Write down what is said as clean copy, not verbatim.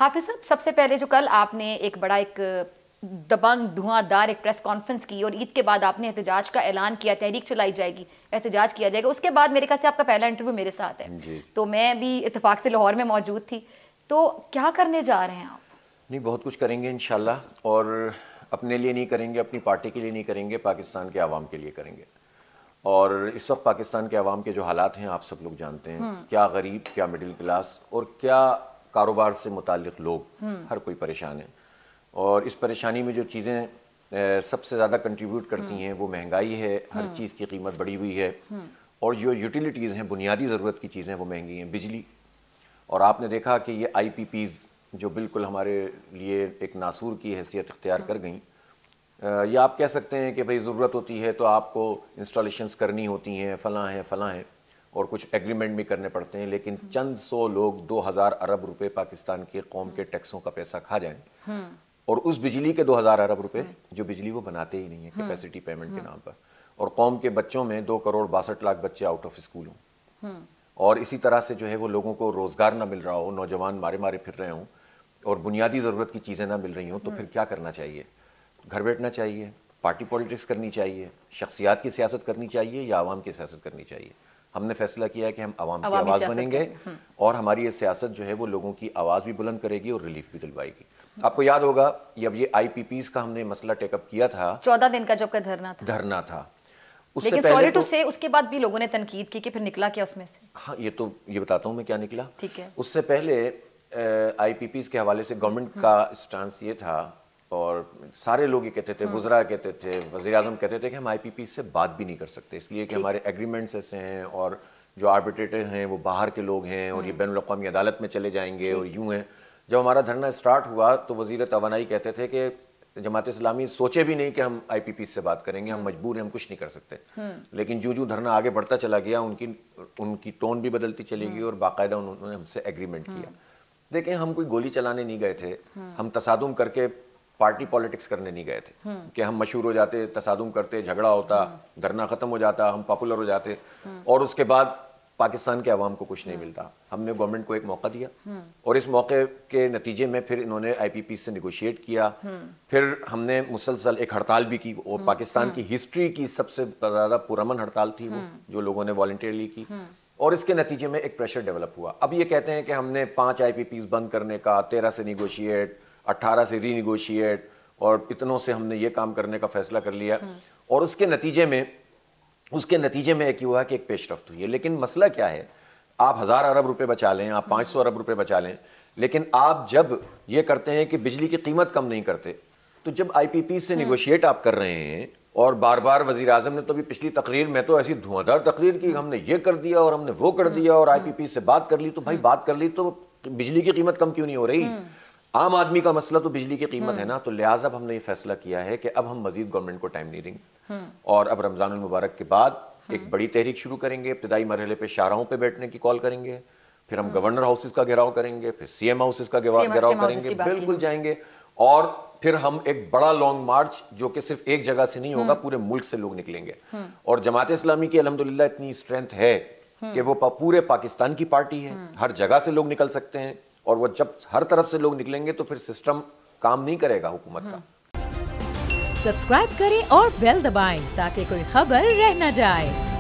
हाफिज साहब, सबसे पहले जो कल आपने एक बड़ा एक दबंग धुआंधार एक प्रेस कॉन्फ्रेंस की और ईद के बाद आपने एहतजाज का ऐलान किया, तहरीक चलाई जाएगी, एहतजाज किया जाएगा। उसके बाद मेरे ख्याल से आपका पहला इंटरव्यू मेरे साथ है, तो मैं भी इत्तेफाक से लाहौर में मौजूद थी। तो क्या करने जा रहे हैं आप? नहीं, बहुत कुछ करेंगे इंशाल्लाह, और अपने लिए नहीं करेंगे, अपनी पार्टी के लिए नहीं करेंगे, पाकिस्तान के आवाम के लिए करेंगे। और इस वक्त पाकिस्तान के आवाम के जो हालात हैं आप सब लोग जानते हैं, क्या गरीब, क्या मिडिल क्लास और क्या कारोबार से मुताल्लिक लोग, हर कोई परेशान है। और इस परेशानी में जो चीज़ें सबसे ज़्यादा कंट्रीब्यूट करती हैं वो महंगाई है, हर चीज़ की कीमत बढ़ी हुई है, और जो यूटिलिटीज़ हैं, बुनियादी ज़रूरत की चीज़ें, वो महंगी हैं। बिजली, और आपने देखा कि ये IPPs जो बिल्कुल हमारे लिए एक नासूर की हैसियत इख्तियार कर गई, या आप कह सकते हैं कि भाई ज़रूरत होती है तो आपको इंस्टॉलेशंस करनी होती हैं, फ़लाँ हैं, और कुछ एग्रीमेंट भी करने पड़ते हैं, लेकिन चंद 100 लोग 2000 अरब रुपए पाकिस्तान के कौम के टैक्सों का पैसा खा जाएं, और उस बिजली के 2000 अरब रुपए जो बिजली वो बनाते ही नहीं है कैपेसिटी पेमेंट के नाम पर, और कौम के बच्चों में 2 करोड़ 62 लाख बच्चे आउट ऑफ स्कूल हों, और इसी तरह से जो है वो लोगों को रोज़गार ना मिल रहा हो, नौजवान मारे मारे फिर रहे हों, और बुनियादी ज़रूरत की चीज़ें ना मिल रही हों, तो फिर क्या करना चाहिए? घर बैठना चाहिए, पार्टी पॉलिटिक्स करनी चाहिए, शख्सियात की सियासत करनी चाहिए, या आवाम की सियासत करनी चाहिए? हमने फैसला किया है कि हम आवाम की आवाज़ बनेंगे, और हमारी ये सियासत जो है वो लोगों की आवाज़ भी बुलंद करेगी और रिलीफ भी दिलवाएगी। आपको याद होगा जब ये IPPs का हमने मसला टेकअप किया था, 14 दिन का जब का धरना था, लेकिन सॉरी टू से उसके बाद भी लोगों ने तनकीद की कि फिर निकला क्या उसमें से? हाँ, ये बताता हूँ मैं क्या निकला। ठीक है। उससे पहले IPPs के हवाले से गवर्नमेंट का स्टांस ये था, और सारे लोग ये कहते थे, वज़रा कहते थे, वज़ीर आज़म कहते थे कि हम IPPs से बात भी नहीं कर सकते, इसलिए कि हमारे एग्रीमेंट्स ऐसे हैं, और जो आर्बिट्रेटर हैं वो बाहर के लोग हैं, और ये बैनुल-अक़वामी अदालत में चले जाएंगे, और यूँ हैं। जब हमारा धरना स्टार्ट हुआ तो वज़ीर तवानाई कहते थे कि जमात इस्लामी सोचे भी नहीं कि हम IPPs से बात करेंगे, हम मजबूर हैं, हम कुछ नहीं कर सकते। लेकिन जो धरना आगे बढ़ता चला गया, उनकी टोन भी बदलती चली गई, और बाकायदा उन्होंने हमसे एग्रीमेंट किया। देखें, हम कोई गोली चलाने नहीं गए थे, हम तसादुम करके पार्टी पॉलिटिक्स करने नहीं गए थे कि हम मशहूर हो जाते, तसादुम करते, झगड़ा होता, धरना खत्म हो जाता, हम पॉपुलर हो जाते, और उसके बाद पाकिस्तान के अवाम को कुछ नहीं मिलता। हमने गवर्नमेंट को एक मौका दिया, और इस मौके के नतीजे में फिर इन्होंने IPPs से निगोशिएट किया। फिर हमने मुसलसल एक हड़ताल भी की, और पाकिस्तान की हिस्ट्री की सबसे ज़्यादा पुरअमन हड़ताल थी वो, जो लोगों ने वॉलंटियरली की, और इसके नतीजे में एक प्रेशर डेवलप हुआ। अब ये कहते हैं कि हमने 5 IPPs बंद करने का, 13 से निगोशिएट, 18 से रीनिगोशिएट, और इतनों से हमने ये काम करने का फैसला कर लिया, और उसके नतीजे में एक हुआ कि एक पेशरफ्त हुई है। लेकिन मसला क्या है, आप 1000 अरब रुपए बचा लें, आप 500 अरब रुपए बचा लें, लेकिन आप जब ये करते हैं कि बिजली की कीमत कम नहीं करते, तो जब IPPs से निगोशिएट आप कर रहे हैं, और बार बार वज़ीर आज़म ने तो भी पिछली तकरीर में तो ऐसी धुआंधार तकरीर की, हमने ये कर दिया और हमने वो कर दिया, और IPPs से बात कर ली, तो भाई बात कर ली तो बिजली की कीमत कम क्यों नहीं हो रही? आम आदमी का मसला तो बिजली की कीमत है ना। तो लिहाजा अब हमने ये फैसला किया है कि अब हम मजीद गवर्नमेंट को टाइम नहीं देंगे, और अब रमजानुल मुबारक के बाद एक बड़ी तहरीक शुरू करेंगे। इब्तिदाई मरहले पे शाहराहों पे बैठने की कॉल करेंगे, फिर हम गवर्नर हाउसेस का घेराव करेंगे, फिर CM हाउसेस का घेराव करेंगे, बिल्कुल जाएंगे, और फिर हम एक बड़ा लॉन्ग मार्च, जो कि सिर्फ एक जगह से नहीं होगा, पूरे मुल्क से लोग निकलेंगे। और जमात इस्लामी की अल्हम्दुलिल्लाह इतनी स्ट्रेंथ है कि वो पूरे पाकिस्तान की पार्टी है, हर जगह से लोग निकल सकते हैं, और वो जब हर तरफ से लोग निकलेंगे तो फिर सिस्टम काम नहीं करेगा हुकूमत का। सब्सक्राइब करें और बेल दबाएं ताकि कोई खबर रह न जाए।